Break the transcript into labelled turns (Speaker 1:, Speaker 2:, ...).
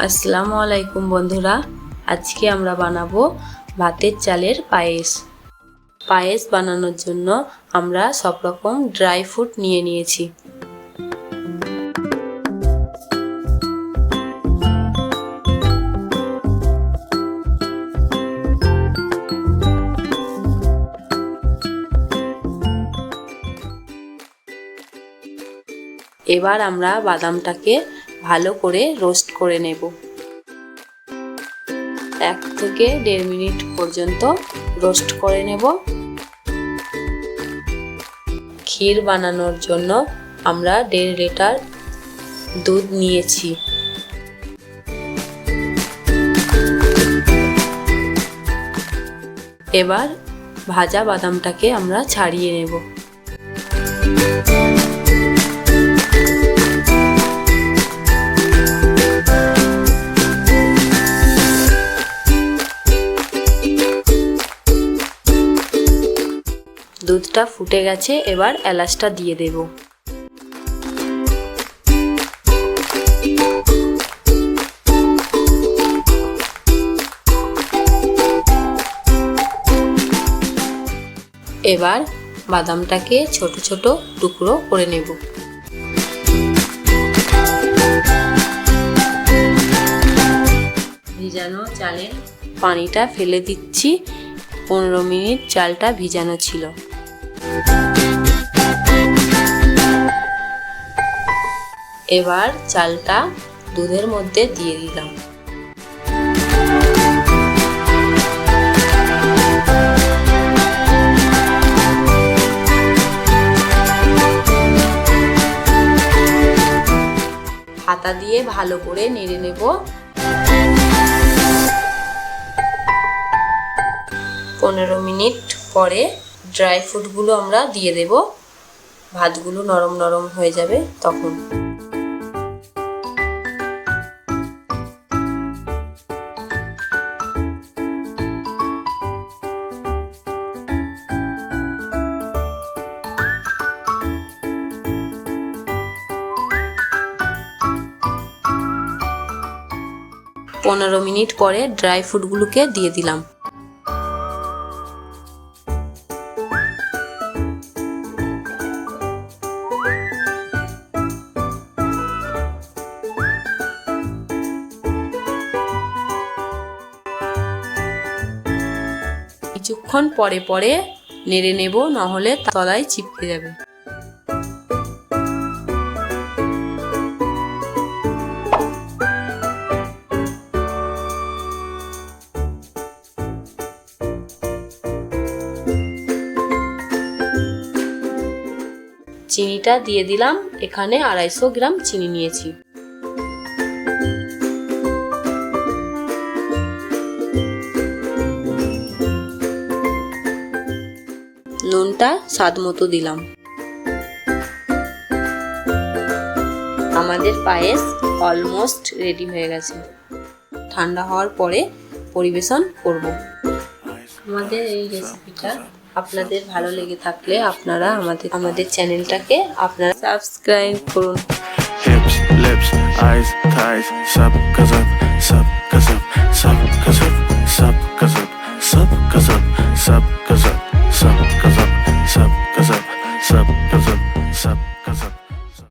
Speaker 1: আসসালামু আলাইকুম বন্ধুরা, আজকে আমরা বানাবো ভাতের চালের পায়েস। পায়েস বানানোর জন্য আমরা সব রকম ড্রাই ফ্রুট নিয়ে নিয়েছি। এবার আমরা বাদামটাকে ভালো করে রোস্ট করে নেব। 1 থেকে 1.5 মিনিট পর্যন্ত রোস্ট করে নেব। ক্ষীর বানানোর জন্য আমরা 1.5 লিটার দুধ নিয়েছি। এবার ভাজা বাদামটাকে আমরা ছাড়িয়ে নেব। দুধটা ফুটে গেছে, এবার এলাচটা দিয়ে দেব। এবার বাদামটাকে ছোট ছোট টুকরো করে নেব। ভিজানো চালের পানিটা ফেলে দিচ্ছি। 15 মিনিট চালটা ভিজানো ছিল। এবার চালটা দুধের মধ্যে দিয়ে দিলাম। হাতা দিয়ে ভালো করে নেড়ে নেব। 15 মিনিট পরে ড্রাই ফ্রুটগুলো আমরা দিয়ে দেব। ভাতগুলো নরম নরম হয়ে যাবে তখন। পনেরো মিনিট পরে ড্রাই ফ্রুটগুলোকে দিয়ে দিলাম। কিছুক্ষণ পরে পরে নেড়ে নেব, নাহলে তলায় চিপকে যাবে। চিনিটা দিয়ে দিলাম। এখানে 250 গ্রাম চিনি নিয়েছি। নুনটা স্বাদ মতো দিলাম। আমাদের পায়েস অলমোস্ট রেডি হয়ে গেছে। ঠান্ডা হওয়ার পরে পরিবেশন করব। আমাদের এই রেসিপিটা আপনাদের ভালো লেগে থাকলে আপনারা আমাদের চ্যানেলটাকে আপনারা সাবস্ক্রাইব করুন। Hips, lips, eyes, thighs, sub, cause